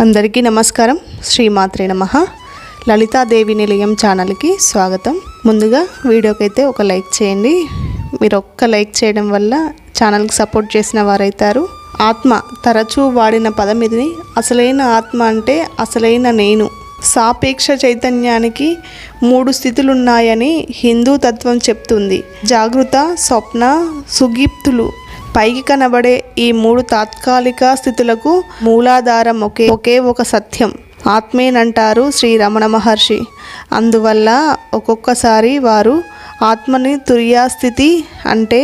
అందరికీ నమస్కారం. శ్రీమాత్రే నమః. లలితాదేవి నిలయం ఛానల్కి స్వాగతం. ముందుగా వీడియోకైతే ఒక లైక్ చేయండి. మీరు ఒక్క లైక్ చేయడం వల్ల ఛానల్కి సపోర్ట్ చేసిన వారైతారు. ఆత్మ తరచూ వాడిన పదం ఇది. అసలైన ఆత్మ అంటే అసలైన నేను. సాపేక్ష చైతన్యానికి 3 స్థితులున్నాయని హిందూ తత్వం చెప్తుంది. జాగృత, స్వప్న, సుగిప్తులు. పైకి కనబడే ఈ 3 తాత్కాలిక స్థితులకు మూలాధారం ఒకే ఒక సత్యం, ఆత్మేనంటారు శ్రీ రమణ మహర్షి. అందువల్ల ఒక్కొక్కసారి వారు ఆత్మని తుర్యాస్థితి అంటే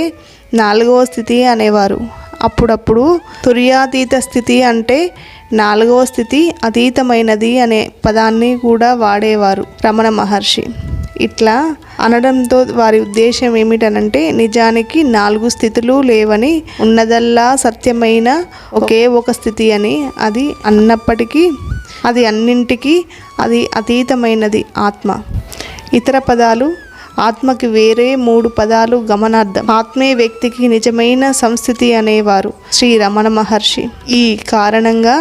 4వ స్థితి అనేవారు. అప్పుడప్పుడు తుర్యాతీత స్థితి అంటే 4వ స్థితి అతీతమైనది అనే పదాన్ని కూడా వాడేవారు రమణ మహర్షి. ఇట్లా అనడంతో వారి ఉద్దేశం ఏమిటనంటే నిజానికి 4 స్థితులు లేవని, ఉన్నదల్లా సత్యమైన ఒకే ఒక స్థితి అని. అది అన్నప్పటికీ అది అన్నింటికీ అది అతీతమైనది ఆత్మ. ఇతర పదాలు ఆత్మకి వేరే 3 పదాలు గమనార్థం. ఆత్మే వ్యక్తికి నిజమైన సంస్థితి అనేవారు శ్రీ రమణ మహర్షి. ఈ కారణంగా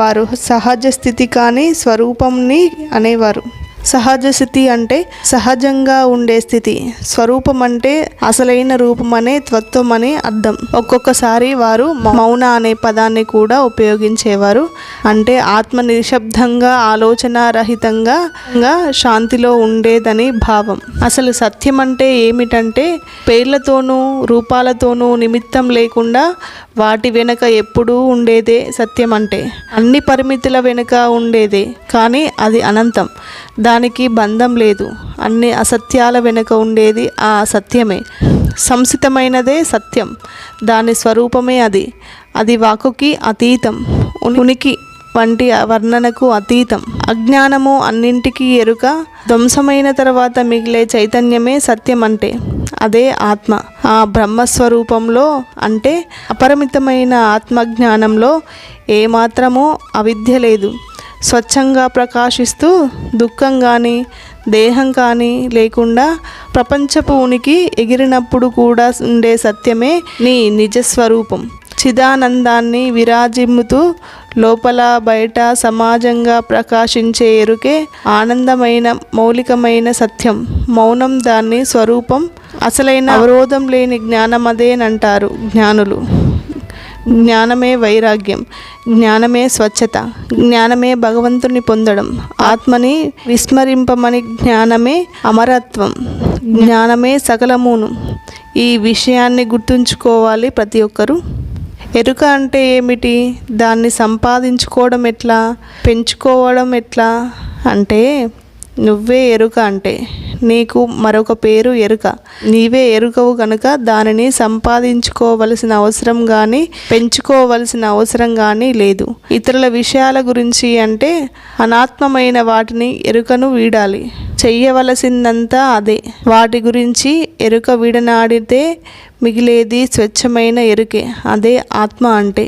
వారు సహజ స్థితి కానీ స్వరూపంని అనేవారు. సహజ స్థితి అంటే సహజంగా ఉండే స్థితి, స్వరూపం అంటే అసలైన రూపం అనే తత్వం అని అర్థం. ఒక్కొక్కసారి వారు మౌన అనే పదాన్ని కూడా ఉపయోగించేవారు. అంటే ఆత్మ నిశ్శబ్దంగా ఆలోచన రహితంగా శాంతిలో ఉండేదని భావం. అసలు సత్యం అంటే ఏమిటంటే పేర్లతోనూ రూపాలతోనూ నిమిత్తం లేకుండా వాటి వెనుక ఎప్పుడూ ఉండేదే సత్యం. అంటే అన్ని పరిమితుల వెనుక ఉండేదే, కానీ అది అనంతం, దానికి బంధం లేదు. అన్ని అసత్యాల వెనుక ఉండేది ఆ సత్యమే. సంసితమైనదే సత్యం, దాని స్వరూపమే అది. అది వాక్కుకి అతీతం, ఉనికి వంటి వర్ణనకు అతీతం. అజ్ఞానము అన్నింటికీ ఎరుక, ధ్వంసమైన తర్వాత మిగిలే చైతన్యమే సత్యం. అంటే అదే ఆత్మ. ఆ బ్రహ్మస్వరూపంలో అంటే అపరిమితమైన ఆత్మజ్ఞానంలో ఏమాత్రమూ అవిద్య లేదు. స్వచ్ఛంగా ప్రకాశిస్తూ దుఃఖం కానీ దేహం కానీ లేకుండా ప్రపంచపు ఉనికి ఎగిరినప్పుడు కూడా ఉండే సత్యమే నీ నిజస్వరూపం. చిదానందాన్ని విరాజిమ్ముతూ లోపల బయట సమాజంగా ప్రకాశించే ఎరుకే ఆనందమైన మౌలికమైన సత్యం. మౌనం దాన్ని స్వరూపం. అసలైన అవరోధం లేని జ్ఞానం అదేనంటారు జ్ఞానులు. జ్ఞానమే వైరాగ్యం, జ్ఞానమే స్వచ్ఛత, జ్ఞానమే భగవంతుని పొందడం. ఆత్మని విస్మరింపమని జ్ఞానమే అమరత్వం, జ్ఞానమే సకలమును. ఈ విషయాన్ని గుర్తుంచుకోవాలి ప్రతి ఒక్కరూ. ఎరుక అంటే ఏమిటి? దాన్ని సంపాదించుకోవడం ఎట్లా, పెంచుకోవడం ఎట్లా? అంటే నువ్వే ఎరుక. అంటే నీకు మరొక పేరు ఎరుక. నీవే ఎరుకవు కనుక దానిని సంపాదించుకోవలసిన అవసరం కానీ పెంచుకోవలసిన అవసరం కానీ లేదు. ఇతరుల విషయాల గురించి అంటే అనాత్మమైన వాటిని ఎరుకను వీడాలి. చెయ్యవలసిందంతా అదే. వాటి గురించి ఎరుక విడనాడితే మిగిలేది స్వచ్ఛమైన ఎరుకే. అదే ఆత్మ అంటే.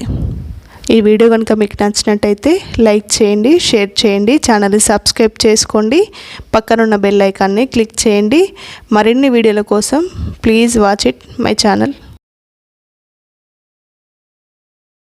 ఈ వీడియో కనుక మీకు నచ్చినట్టయితే లైక్ చేయండి, షేర్ చేయండి, ఛానల్ని సబ్స్క్రైబ్ చేసుకోండి, పక్కనున్న బెల్ ఐకాన్ని క్లిక్ చేయండి. మరిన్ని వీడియోల కోసం please watch it my channel.